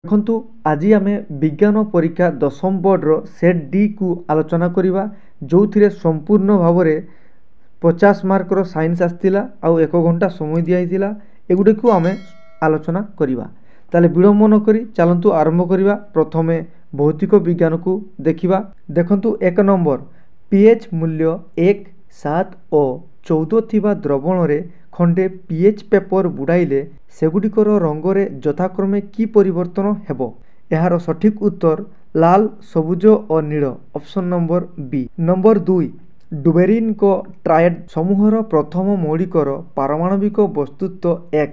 देखु आज आम विज्ञान परीक्षा दशम बोर्डर सेट डी को आलोचना करवा जो थे संपूर्ण भाव में 50 मार्कर साइंस आसला आउ 1 घंटा समय दिखाई एगुड़ी को आम आलोचना करवा ताले विलंब न करी चलतु आरंभ करवा। प्रथमे भौतिक विज्ञान को देखा। देखंतु 1 नंबर पीएच मूल्य 1, 7 और 14 थिबा द्रवण रे खंडे पीएच पेपर बुड़ाइले सेगुड़िकर रंगरे यथाक्रमे की परिवर्तन हेबो। यार सठिक उत्तर लाल, सबुज और नील, ऑप्शन नंबर बी। नंबर 2 डुबेरिन को ट्रायड समूहर प्रथम मौलिकर पारमाणविक वस्तुत्व x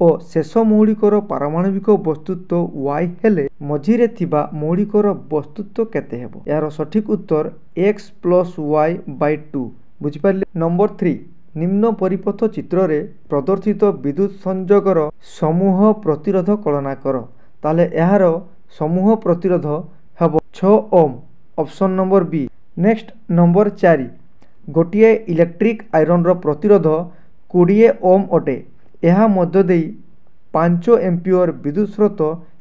और शेष मौलिकर पारमाणविक वस्तुत्व y हेले मझिरे थिबा मौलिकर वस्तुत्व केते हेबो। यार सठिक उत्तर x + y/2 बुझिपारे। नंबर 3 निम्न परिपथ चित्र रे प्रदर्शित विद्युत संयोगर समूह प्रतिरोध कल्पना कर। ताले यार समूह प्रतिरोध हेबो 6 ohm, option number B. Next number 4 गोटिए इलेक्ट्रिक आयरन रो प्रतिरोध 20 ओम अटे। यह मध्य देई 5 एम्पियर विद्युत स्रोत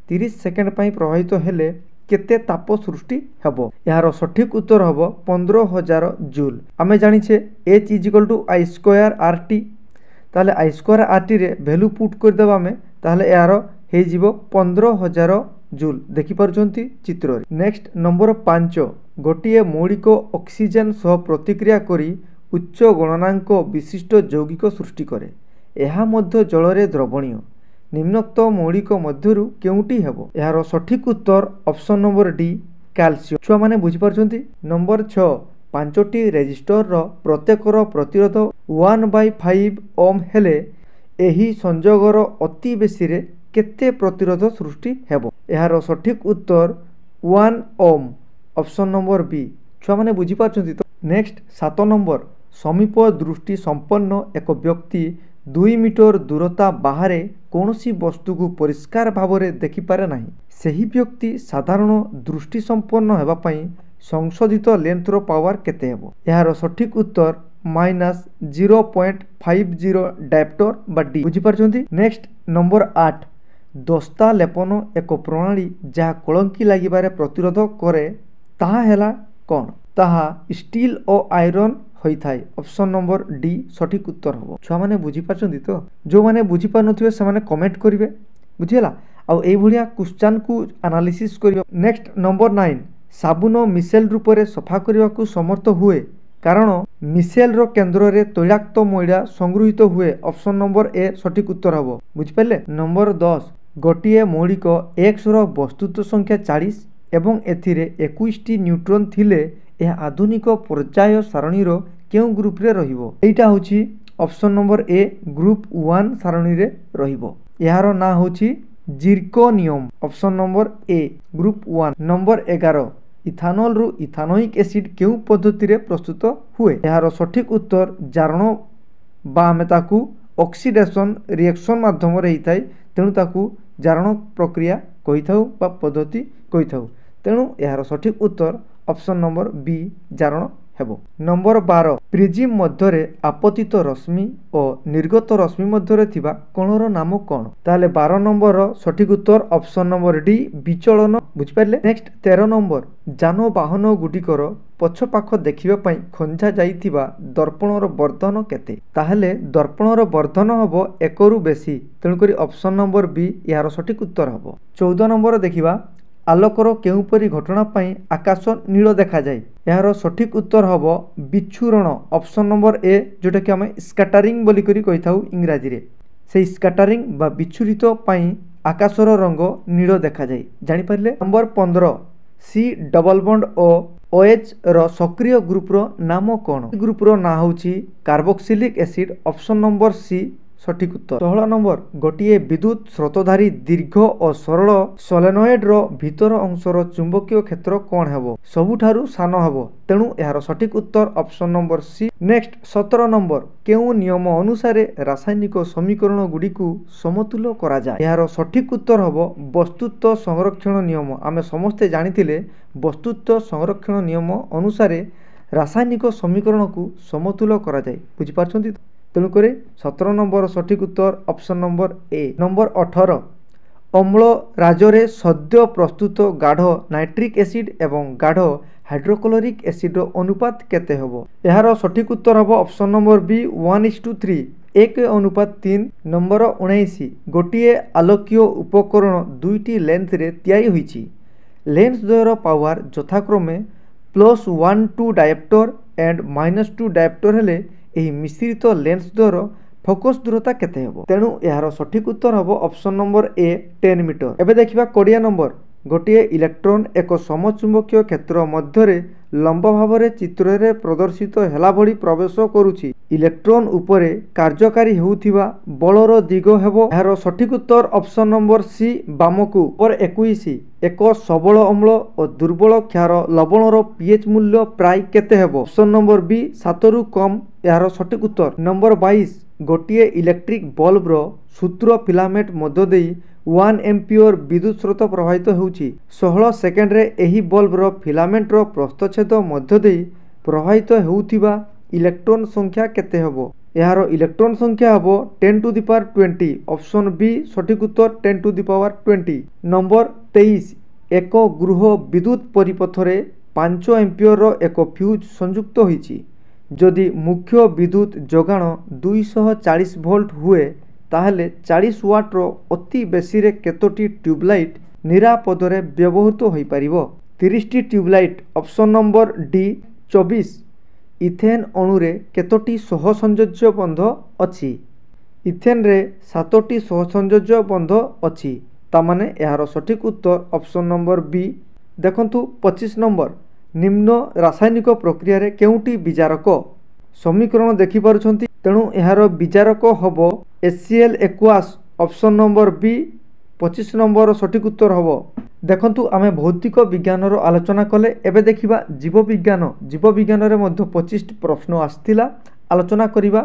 30 सेकेंड पई प्रवाहित हेले केते ताप सृष्टि हेबो। यार सठिक उत्तर हेबो 15,000 जूल। आमे जानिछे H = I²RT। ताले I²RT रे वैल्यू पुट कर देबा आमे ताले यार हे जीवो 15,000 जूल। देखि परछंती चित्र रे। नेक्स्ट नंबर 5 गोटिए मौलिक ऑक्सीजन सह प्रतिक्रिया करी उच्च गणनांक विशिष्ट यौगिक सृष्टि करे। यह मध्य जल रे द्रवणीय। निम्नोक्त मौलिक मध्यरु केउटी हेबो। यार सठिक उत्तर ऑप्शन नंबर डी कैल्शियम। छुआ माने बुझी परछंती। नंबर 6 5टी रेजिस्टर रो प्रत्येकर प्रतिरोध 1/5 ओम हेले एही संयोगर अति बेसी रे केते प्रतिरोध सृष्टि हेबो। यार सठिक उत्तर 1 ओम, ऑप्शन नंबर बी। छुआ माने बुझी परछंती। तो नेक्स्ट 7 नंबर समीप दृष्टि संपन्न एक व्यक्ति 2 मीटर दूरता बाहरे कौनसी वस्तु को परिष्कार भाव में देखिपारे नहीं। सही व्यक्ति साधारण दृष्टि संपन्न हेबा पई संशोधित लेंथर पावर केते हेबो। यार सठिक उत्तर -0.50 डायप्टर बा डी। बुझी परछंती। नेक्स्ट नंबर 8 दस्ता लेपन एक प्रणाली जहाँ कलंकी लागिबारे प्रतिरोध करे ताहा हेला कोन। ताहा स्टील और आयरन होई थाए। ऑप्शन नंबर डी सठिक उत्तर होबो। छुआ माने बुझी परछंती। तो जो माने बुझी पार नथिबे से माने कमेंट करिवे। बुझिला आ एई भलिया क्वेश्चन को एनालिसिस करिवे। नेक्स्ट नंबर 9 साबुन मिसेल रूप रे सफा करबा को समर्थ हुए कारण मिसेल रो केंद्र रे तैलाक्त मैला संग्रहित हुए। ऑप्शन नंबर ए सठिक उत्तर होबो। बुझि पाले। नंबर 10 गोटिए मौलिक x रो वस्तुत्व संख्या 40 एवं एथिरे 21टी न्यूट्रॉन थिले यह आधुनिक पर्याय सारणी रो केउ ग्रुप रे रहिबो। एटा होची ऑप्शन नंबर ए ग्रुप 1 सारणी रे रहिबो। यार ना होची जिरकोनियम, ऑप्शन नंबर ए ग्रुप 1। नंबर 11 इथानॉल रु इथानोइक एसिड केउ पद्धति रे प्रस्तुत हुए। यार सठिक उत्तर जारण बा आमे ताकू ऑक्सीडेशन रिएक्शन माध्यम रे हिताई तेणु ताकू जारण प्रक्रिया कहिथाउ बा पद्धति कहिथाउ। तेणु यार सठिक उत्तर ऑप्शन नंबर बी जारण हेबो। नंबर 12 प्रिज्म मध्यरे आपतित रश्मि और निर्गत रश्मि मध्यरे थिबा कोणर नाम कोन। ताले 12 नंबर सठिक उत्तर ऑप्शन नंबर डी विचलन। बुझि पारले। नेक्स्ट 13 नंबर जानवाहन गुडिकर पछपाख देखिबा पई खंजा जाईथिबा दर्पणर वर्धन केते। ताहले दर्पणर वर्धन हबो 1 रु बेसी। तेणु करी ऑप्शन नंबर बी यार सठिक उत्तर हबो। 14 नंबर देखिबा आलोकर केउपरी घटना पई आकाश नील देखा जाए। यार सठिक उत्तर हबो विच्छुरण, ऑप्शन नंबर ए जोटा कि आमे स्कैटरिंग बोली करी कहिथाउ इंग्रजी रे। से स्कैटरिंग बा विच्छुरित पई आकाशर रंग नील देखा जाए। जानि पारले। Number 15 C double bond O OH रो सक्रिय ग्रुप रो नाम कोन। ग्रुप रो ना होची carboxylic acid, option number C सठिक उत्तर। 16 नंबर गोटिए विद्युत स्रोतधारी दीर्घ और सरल सोलेनॉइड रो भीतर अंशर चुंबकीय क्षेत्र कोन हेबो। सबुठारु सानो हेबो। तेणु यार सठिक उत्तर option number C. Next 17 number केउ नियम अनुसार रासायनिक समीकरण गुडी को समतुल करा जाय। यार सठिक उत्तर हेबो वस्तुत्व संरक्षण नियम। आमे समस्ते जानिथिले वस्तुत्व संरक्षण नियम अनुसार रासायनिक समीकरण को समतुल करा जाय। बुझि पारछंती। तेणुक 17 नंबर सठिक उत्तर ऑप्शन नंबर ए। नंबर 18 ଅମ୍ଳ ରାଜରେ ସଦ୍ୟ ପ୍ରସ୍ତୁତ ଗାଢ଼ ନାଇଟ୍ରିକ୍ ଏସିଡ୍ ଏବଂ ଗାଢ଼ ହାଇଡ୍ରୋକ୍ଲୋରିକ୍ ଏସିଡ୍ର ଅନୁପାତ କେତେ ହେବ? ଏହାର ସଠିକ୍ ଉତ୍ତର ହେବ ଅପସନ୍ ନମ୍ବର ବି 1:3 1:3। ନମ୍ବର 19 ଗୋଟିଏ ଆଲୋକୀୟ ଉପକରଣ ଦୁଇଟି ଲେନ୍ସରେ ତିଆରି ହୋଇଛି। ଲେନ୍ସ ଦ୍ୱୟର ପାୱାର ଯଥାକ୍ରମେ +1 ଡାଏପ୍ଟର ଏଣ୍ଡ -2 ଡାଏପ୍ଟର ହେଲେ ଏହି ମିଶ୍ରିତ ଲେନ୍ସ ଦ୍ୱୟର ଫୋକସ୍ ଦୂରତା କେତେ ହେବ? ତେଣୁ ଏହାର ସଠିକ୍ ଉତ୍ତର ହେବ ଅପସନ୍ ନମ୍ବର ଏ 10 ମିଟର। ଏବେ ଦେଖିବା 20 ନମ୍ବର। ଗୋଟିଏ ଇଲେକ୍ଟ୍ରନ୍ ଏକ ସମଚୁମ୍ବକୀୟ କ୍ଷେତ୍ର ମଧ୍ୟରେ ଲମ୍ବ ଭାବରେ ଚିତ୍ରରେ ପ୍ରଦର୍ଶିତ ହେଲା ଭଳି ପ୍ରବେଶ କରୁଛି। ଇଲେକ୍ଟ୍ରନ୍ ଉପରେ କାର୍ଯ୍ୟକାରୀ ହେଉଥିବା ବଳର ଦିଗ ହେବ। ଏହାର ସଠିକ୍ ଉତ୍ତର ଅପସନ୍ ନମ୍ବର ସି ବାମକୁ। ନମ୍ବର 21 ଏକ ସବଳ ଅମ୍ଳ ଓ ଦୁର୍ବଳ କ୍ଷାର ଲବଣର pH ମୂଲ୍ୟ ପ୍ରାୟ କେତେ ହେବ? ଅପସନ୍ ନମ୍ବର ବି 7ରୁ କମ୍ ଏହାର ସଠିକ୍ ଉତ୍ତର। ନମ୍ବର 22 ଗୋଟିଏ ଇଲେକ୍ଟ୍ରିକ୍ ବଲ୍ବର ସୂତ୍ର ଫିଲାମେଣ୍ଟ ମଧ୍ୟ ଦେଇ 1 ଏମ୍ପିୟର ବିଦ୍ୟୁତ୍ ସ୍ରୋତ ପ୍ରବାହିତ ହେଉଛି। 16 ସେକେଣ୍ଡରେ ଏହି ବଲ୍ବର ଫିଲାମେଣ୍ଟର ପ୍ରସ୍ଥଚ୍ଛେଦ ମଧ୍ୟ ଦେଇ ପ୍ରବାହିତ ହେଉଥିବା ଇଲେକ୍ଟ୍ରନ୍ ସଂଖ୍ୟା କେତେ ହେବ? ଏହାର ଇଲେକ୍ଟ୍ରନ୍ ସଂଖ୍ୟା ହେବ 10⁻20। ଅପସନ୍ ବି ସଠିକ୍ ଉତ୍ତର 10⁻20। ନମ୍ବର 23 ଏକ ଗୃହ ବିଦ୍ୟୁତ୍ ପରିପଥରେ 5 ଏମ୍ପିୟରର ଏକ ଫ୍ୟୁଜ୍ ସଂଯୁକ୍ତ ହୋଇଛି। ଯଦି ମୁଖ୍ୟ ବିଦ୍ୟୁତ୍ ଯୋଗାଣ 240 ଭୋଲ୍ଟ ହୁଏ ତାହେଲେ 40 ୱାଟ୍ର ଅତି ବେଶୀରେ କେତୋଟି ଟ୍ୟୁବଲାଇଟ୍ ନିରାପଦରେ ବ୍ୟବହୃତ ହୋଇପାରିବ? 30ଟି tubelight. Option number D 24। Ethane ଅଣୁରେ କେତୋଟି ସହସଂଯୋଜ୍ୟ ବନ୍ଧ ଅଛି? ଇଥେନ୍ରେ 7ଟି ସହସଂଯୋଜ୍ୟ ବନ୍ଧ ଅଛି। ତାମାନେ ଏହାର ସଠିକ୍ ଉତ୍ତର ଅପସନ୍ ନମ୍ବର ବି। ଦେଖନ୍ତୁ 25 ନମ୍ବର। ନିମ୍ନ ରାସାୟନିକ ପ୍ରକ୍ରିୟାରେ କେଉଁଟି ବିଜାରକ? ସମୀକରଣ ଦେଖିପାରୁଛନ୍ତି, ତେଣୁ ଏହାର ବିଜାରକ ହେବ HCl ଏକ୍ୱାସ୍। ଅପସନ୍ ନମ୍ବର ବି 25 ନମ୍ବର ସଠିକ୍ ଉତ୍ତର ହେବ। ଦେଖନ୍ତୁ ଆମେ ଭୌତିକ ବିଜ୍ଞାନର ଆଲୋଚନା କଲେ, ଏବେ ଦେଖିବା ଜୀବବିଜ୍ଞାନ। ଜୀବବିଜ୍ଞାନରେ ମଧ୍ୟ 25ଟି ପ୍ରଶ୍ନ ଆସିଥିଲା, ଆଲୋଚନା କରିବା।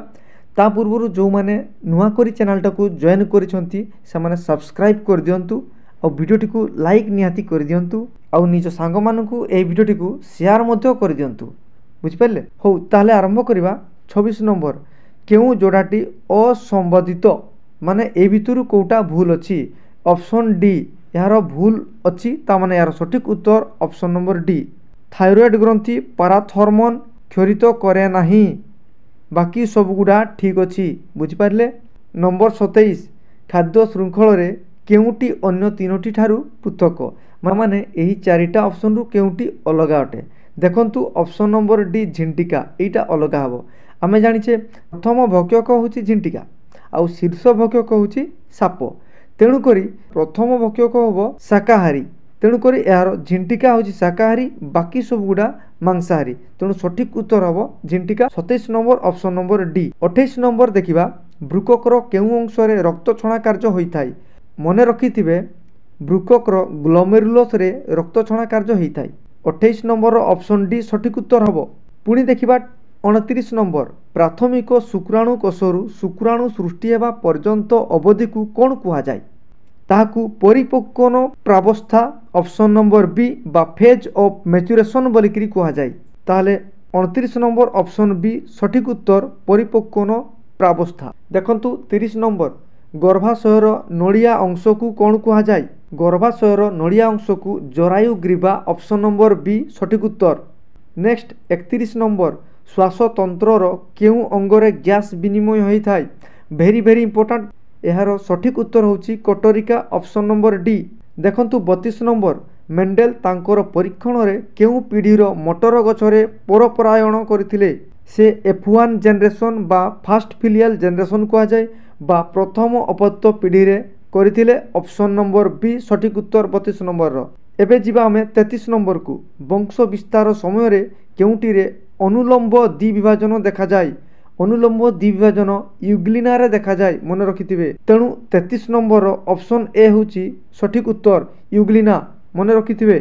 ତା ପୂର୍ବରୁ ଯେଉଁମାନେ ନୂଆ କରି ଚ୍ୟାନେଲଟାକୁ ଜଏନ୍ କରିଛନ୍ତି ସେମାନେ ସବସ୍କ୍ରାଇବ୍ କରିଦିଅନ୍ତୁ ଆଉ ଭିଡ଼ିଓଟିକୁ ଲାଇକ୍ ନିହାତି କରିଦିଅନ୍ତୁ ଆଉ ନିଜ ସାଙ୍ଗମାନଙ୍କୁ ଏହି ଭିଡ଼ିଓଟିକୁ ସେୟାର ମଧ୍ୟ କରିଦିଅନ୍ତୁ। ବୁଝିପାରିଲେ? ହଉ ତାହେଲେ ଆରମ୍ଭ କରିବା। 26 ନମ୍ବର। କେଉଁ ଯୋଡ଼ାଟି ଅସମ୍ବନ୍ଧିତ? ମାନେ ଏ ଭିତରୁ କେଉଁଟା ଭୁଲ ଅଛି? ଅପସନ୍ ଡି ଏହାର ଭୁଲ ଅଛି। ତାମାନେ ଏହାର ସଠିକ୍ ଉତ୍ତର ଅପସନ୍ ନମ୍ବର ଡି। ଥାଇରଏଡ଼୍ ଗ୍ରନ୍ଥି ପାରାଥର୍ମୋନ୍ କ୍ଷରିତ କରେ ନାହିଁ। ବାକି ସବୁଗୁଡ଼ା ଠିକ୍ ଅଛି। ବୁଝିପାରିଲେ? ନମ୍ବର 27 ଖାଦ୍ୟ ଶୃଙ୍ଖଳରେ କେଉଁଟି ଅନ୍ୟ ତିନୋଟି ଠାରୁ ପୃଥକ? ମାନେ ଏହି ଚାରିଟା ଅପସନ୍ରୁ କେଉଁଟି ଅଲଗା ଅଟେ? ଦେଖନ୍ତୁ ଅପସନ୍ ନମ୍ବର ଡି ଝିଣ୍ଟିକା, ଏଇଟା ଅଲଗା ହେବ। ଆମେ ଜାଣିଛେ ପ୍ରଥମ ଭକ୍ଷକ ହେଉଛି ଝିଣ୍ଟିକା ଆଉ ଶୀର୍ଷ ଭକ୍ଷକ ହେଉଛି ସାପ। ତେଣୁକରି ପ୍ରଥମ ଭକ୍ଷକ ହେବ ଶାକାହାରୀ। ତେଣୁକରି ଏହାର ଝିଣ୍ଟିକା ହେଉଛି ଶାକାହାରୀ, ବାକି ସବୁଗୁଡ଼ା ମାଂସାହାରୀ। ତେଣୁ ସଠିକ୍ ଉତ୍ତର ହେବ ଝିଣ୍ଟିକା। 27 number option number D. 28 number ଦେଖିବା। ବୃକକର କେଉଁ ଅଂଶରେ ରକ୍ତ ଛଣା କାର୍ଯ୍ୟ ହୋଇଥାଏ? ମନେ ରଖିଥିବେ ବୃକକର ଗ୍ଲୋମେରୁଲସରେ ରକ୍ତ ଛଣା କାର୍ଯ୍ୟ ହୋଇଥାଏ। 28 ନମ୍ବର ଅପସନ୍ ଡି ସଠିକ୍ ଉତ୍ତର ହେବ। ପୁଣି ଦେଖିବା 29 ନମ୍ବର। ପ୍ରାଥମିକ ଶୁକ୍ରାଣୁ କୋଷରୁ ଶୁକ୍ରାଣୁ ସୃଷ୍ଟି ହେବା ପର୍ଯ୍ୟନ୍ତ ଅବଧିକୁ କ'ଣ କୁହାଯାଏ? ତାହାକୁ ପରିପକ୍ୱନ ପ୍ରାବସ୍ଥା ଅପସନ୍ ନମ୍ବର ବି ବା ଫେଜ୍ ଅଫ୍ ମ୍ୟାଚୁରେସନ୍ ବୋଲିକିରି କୁହାଯାଏ। ତାହେଲେ 29 ନମ୍ବର ଅପସନ୍ ବି ସଠିକ୍ ଉତ୍ତର ପରିପକ୍ୱନ ପ୍ରାବସ୍ଥା। ଦେଖନ୍ତୁ 30 ନମ୍ବର। ଗର୍ଭାଶୟର ନଳିଆ ଅଂଶକୁ କ'ଣ କୁହାଯାଏ? ଗର୍ଭାଶୟର ନଳିଆ ଅଂଶକୁ ଜରାୟୁ ଗ୍ରୀବା। ଅପସନ୍ ନମ୍ବର ବି ସଠିକ୍ ଉତ୍ତର। Next 31 number. ଶ୍ୱାସତନ୍ତ୍ରର କେଉଁ ଅଙ୍ଗରେ ଗ୍ୟାସ୍ ବିନିମୟ ହୋଇଥାଏ? Very important. ଏହାର ସଠିକ୍ ଉତ୍ତର ହେଉଛି କଟରିକା। Option number D. ଦେଖନ୍ତୁ 32 ନମ୍ବର। ମେଣ୍ଡେଲ ତାଙ୍କର ପରୀକ୍ଷଣରେ କେଉଁ ପିଢ଼ିର ମଟର ଗଛରେ ପରପରାୟଣ କରିଥିଲେ? ସେ F1 ଜେନେରେସନ୍ ବା ଫାଷ୍ଟ ଫିଲିଆଲ୍ ଜେନେରେସନ୍ କୁହାଯାଏ ବା ପ୍ରଥମ ଅପତ୍ୟ ପିଢ଼ିରେ କରିଥିଲେ। ଅପସନ୍ ନମ୍ବର ବି ସଠିକ୍ ଉତ୍ତର 32 ନମ୍ବରର। ଏବେ ଯିବା ଆମେ 33 ନମ୍ବରକୁ। ବଂଶ ବିସ୍ତାର ସମୟରେ କେଉଁଟିରେ ଅନୁଲମ୍ବ ଦ୍ୱିବିଭାଜନ ଦେଖାଯାଏ? ଅନୁଲମ୍ବ ଦ୍ୱିବିଭାଜନ ୟୁଗ୍ଲିନାରେ ଦେଖାଯାଏ, ମନେ ରଖିଥିବେ। ତେଣୁ 33 ନମ୍ବରର ଅପସନ୍ ଏ ହେଉଛି ସଠିକ୍ ଉତ୍ତର, ୟୁଗ୍ଲିନା, ମନେ ରଖିଥିବେ।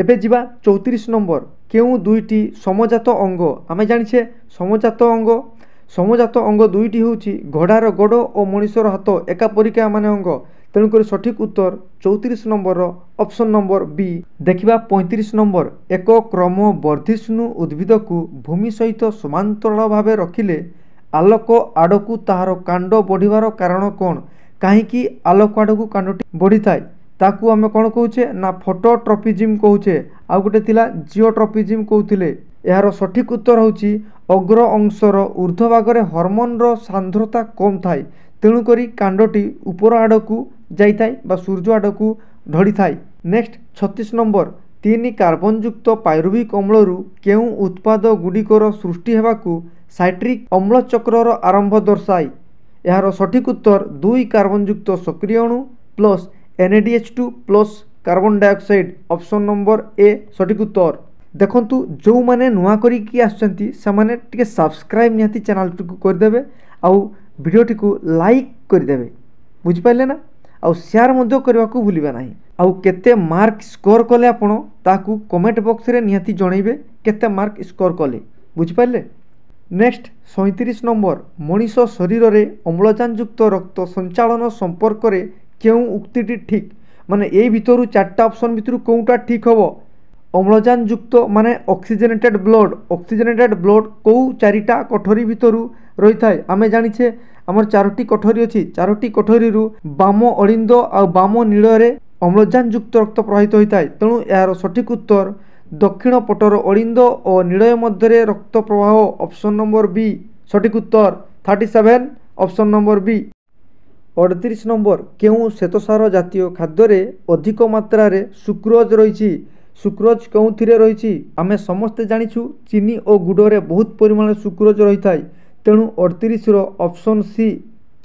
ଏବେ ଯିବା 34 ନମ୍ବର। କେଉଁ ଦୁଇଟି ସମଜାତ ଅଙ୍ଗ? ଆମେ ଜାଣିଛେ ସମଜାତ ଅଙ୍ଗ ଦୁଇଟି ହେଉଛି ଘୋଡ଼ାର ଗୋଡ଼ ଓ ମଣିଷର ହାତ, ଏକା ପରିକା ମାନେ ଅଙ୍ଗ। ତେଣୁକରି ସଠିକ୍ ଉତ୍ତର 34 ନମ୍ବରର ଅପସନ୍ ନମ୍ବର ବି। ଦେଖିବା 35 ନମ୍ବର। ଏକ କ୍ରମ ବର୍ଦ୍ଧିଷ୍ଣୁ ଉଦ୍ଭିଦକୁ ଭୂମି ସହିତ ସମାନ୍ତରାଳ ଭାବେ ରଖିଲେ ଆଲୋକ ଆଡ଼କୁ ତାହାର କାଣ୍ଡ ବଢ଼ିବାର କାରଣ କ'ଣ? कहीं आलोक आड़क कांडटी बढ़ी थाए ताकू आम कौन कौचे ना फोटोट्रॉपिज्म कौचे आउ गोटे थिला जिओट्रॉपिज्म कहते। यार सठिक उत्तर होची अग्र अंशर ऊर्ध्व भाग में हॉर्मोन रो सांद्रता कम थाए तेणुक कांडटी ऊपर आड़क जाए सूर्य आड़क ढड़ी थाए। नेक्स्ट 36 नंबर 3 कार्बन युक्त पायरुविक अम्लरू केउ उत्पाद गुड़िकर सृष्टि हेबाकू साइट्रिक अम्ल चक्रर आरंभ दर्शाए। यार सठिक उत्तर 2 कार्बन युक्त सक्रिय अणु plus NADH2 plus carbon dioxide option number ए सठिक उत्तर। देखंतु जो माने नुआ करिकी आछंती से माने टिके सब्सक्राइब निहाती चैनल को कर देबे आउ वीडियो टिको लाइक कर देबे बुझि पाइले ना आउ शेयर मध्य करबा को भूलिबा नाही आउ केते मार्क स्कोर कले आपण ताकू कमेंट बॉक्स रे निहाती जणैबे केते मार्क स्कोर कले बुझि पाइले। नेक्स्ट 37 नंबर मनीष शरीर रे अम्लजान युक्त रक्त संचालन संपर्क रे केउ उक्तिटी ठीक माने ए भितरु चारटा ऑप्शन भितरु कोउटा ठीक हबो अम्लजान युक्त माने ऑक्सीजनेटेड ब्लड को चारिटा कोठरी भितरु रही थाए आमे जानिछे हमर चारोटी कोठरी अछि चारोटी कोठरी रु बाम अलिंद आ बाम नील रे अम्लजान युक्त रक्त प्रवाहित होता है तेणु यार सठिक उत्तर दक्षिण पटर अलिंद और नीलय मध्य रक्त प्रवाह ऑप्शन नंबर बी सठिक उत्तर 37 ऑप्शन नंबर बी। 38 नंबर केउ श्वेतसार जातीय खाद्य अधिक मात्रा रे सुक्रोज रही सुक्रोज कौथिरे रही आमे समस्ते जानिछु चीनी और गुड़ में बहुत परिमाण सुक्रोज रही थाए तेणु 38 रो ऑप्शन सी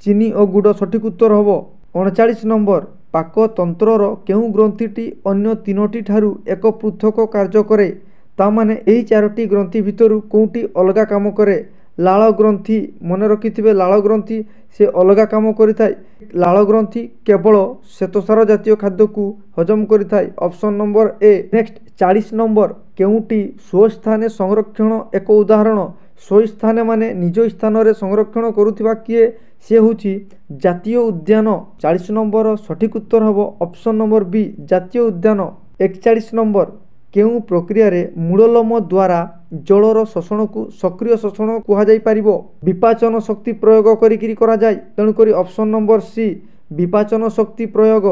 चीनी और गुड़ सठिक उत्तर हम। 39 नंबर पाक तंत्रर केउ ग्रंथिटी अन्य तीनोटी ठारू एक पृथक कार्य करे ता माने एही चारोटी ग्रंथि भितरु कोउटी अलगा काम करे लाल ग्रंथि मन रखिथिबे लाल ग्रंथि से अलगा काम करिथाय लाल ग्रंथि केवल श्वेतसार जातीय खाद्य को हजम करिथाय option number A. Next 40 number केउटी स्वस्थाने संरक्षण एक उदाहरण स्वस्थाने माने निज स्थान रे संरक्षण करुथिबा किए से होची जातीय उद्यान 40 नंबर सठिक उत्तर हम ऑप्शन नंबर बी जातीय उद्यान। 41 नंबर केउ प्रक्रिया रे मूललोम द्वारा जलर शोषण को सक्रिय शोषण कहा जाई परिबो विपाचन शक्ति प्रयोग करिकिरी करा जाय तेणुकरी ऑप्शन नंबर सी विपाचन शक्ति प्रयोग।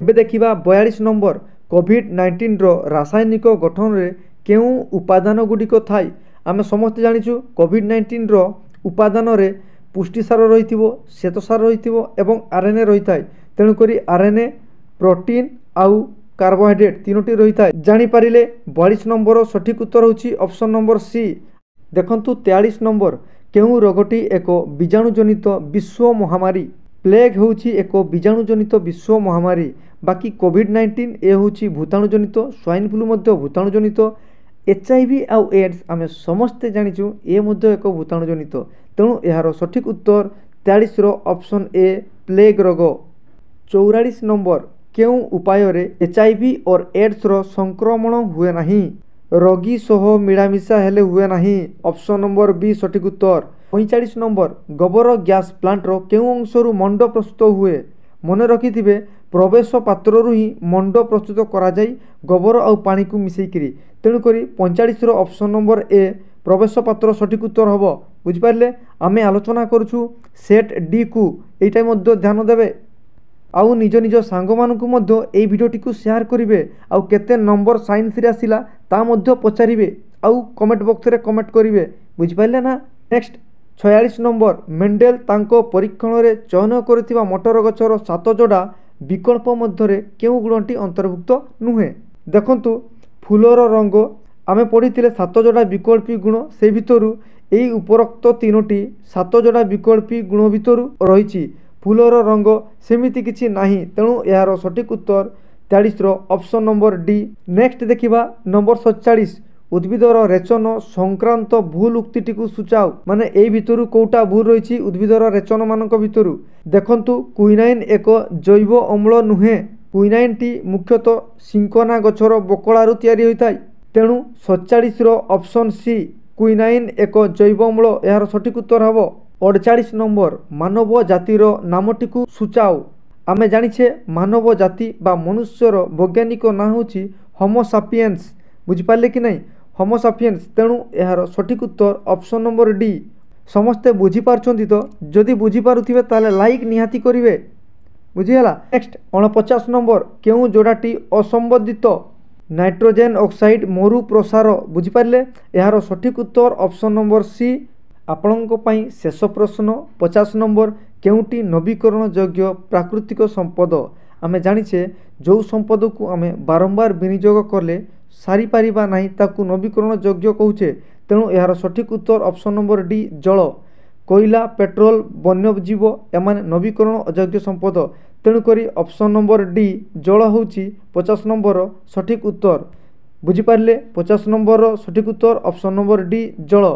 एबे देखिबा 42 नंबर कोविड-19 रो रासायनिक गठन रे केउ उपादान गुडिक थाई आमे समस्त जानिछु कोविड-19 रो उपादान रे पुष्टिसार रही श्वेतसार रही एवं आरएनए रही थाए तेणुकरी आरएनए प्रोटीन आउ कार्बोहाइड्रेट तीनोटी रही थाए जानी पारिले 42 नंबर सठिक उत्तर होची ऑप्शन नंबर सी। देखंतु 43 नंबर केउ रोगटी एक बीजाणुजनित विश्व महामारी प्लेग होची एक बीजाणुजनित विश्व महामारी बाकी कोविड-19 ए होची भूताणुजनित स्वाइन फ्लू मध्य भूताणुजनित HIV आउ एड्स आमे समस्ते जानिछु ए मध्य एक भूताणुजनित तेणु यार सठिक उत्तर 43 रो ऑप्शन ए प्लेग रोग। 44 नंबर केउ उपाय रे HIV और एड्स रो संक्रमण हुए नहीं रोगी सह मिलामिशा हेले हुए नहीं ऑप्शन नंबर बी सठिक उत्तर। 45 नंबर गोबर गैस प्लांट रो केउ अंशरू मंड प्रस्तुत हुए मन रखिथिबे प्रवेश पात्र ही मंड प्रस्तुत करा जाई गोबर और पानी को मिसेइकरी तेणुकरी 45 रो ऑप्शन नंबर ए प्रवेश पात्र सठिक उत्तर हम बुझिपारे आमे आलोचना करूछु सेट डी को एटा मध्य ध्यान देबे आउ निज निज सांग मानकु मध्य एई भिडियोटी को शेयर करिवे आउ केते नंबर साइंस रे आसिला ता मध्य पचारिवे आउ कमेंट बॉक्स रे कमेंट करिवे बुझिपारे ना। नेक्स्ट 46 नंबर मेंडेल तांको परीक्षण रे चयन करथिबा मटर गछर 7 जोड़ा विकल्प मध्य केउ गुणटी अंतर्भुक्त नुहे देखंतु फूलर रंग आमे पढ़ी 7 जोड़ा विकल्पी गुण से भितरु एई उपरोक्त तीनोटी 7 जोड़ा विकल्पी गुण भितरु रही फूलर रंग सेमिति किछि नाही तेणु यार सठिक उत्तर 43 रो ऑप्शन नंबर डी। नेक्स्ट देखिबा नंबर 47 उद्भिदर रेचन संक्रांत भूल उक्तिटी को सूचाओ माने एई भितरु कोटा भूल रही उद्भिदर रेचन मानक भितरु देखंतु क्विनाइन एक जैव अम्ल नुहे क्विनाइन टी मुख्यतः सिंकोना गछर बकलारु तैयारी होइथाय तेणु 47 रो ऑप्शन सी क्विनाइन एक जैव अम्ल यार सठिक उत्तर हम। 48 नंबर मानव जातिर नामटी को सूचाओ आमे जानिछे मानव जाति बा मनुष्यर वैज्ञानिक ना होची होमो सापियंस बुझिपारे कि नहीं होमो सापियंस तेणु यार सठिक उत्तर ऑप्शन नंबर डी। समस्ते बुझी पारछंती तो जदि बुझी पारुथिबे ताले लाइक निहाती करिवे बुझीगला। नेक्स्ट 49 नंबर केउ जोड़ाटी असंबोधित नाइट्रोजेन ऑक्साइड मरु प्रसार बुझीपारे। यार सठिक उत्तर ऑप्शन नंबर सी। आपणों पाई शेष प्रश्न 50 नंबर केउटी नवीकरण योग्य प्राकृतिक संपद। आमे जानिछे जो संपद को आमे बारंबार विनियोग कले सारी पारिबा नाही ताकू नवीकरण योग्य कहूचे। तेणु यार सठिक उत्तर ऑप्शन नंबर डी जल। कोयला पेट्रोल वन्यजीव एमाने नवीकरण अयोग्य संपद। तेणुकरी ऑप्शन नंबर डी जल होउची 50 नंबर सठिक उत्तर। बुझीपारे 50 नंबर सठिक उत्तर ऑप्शन नंबर डी जल।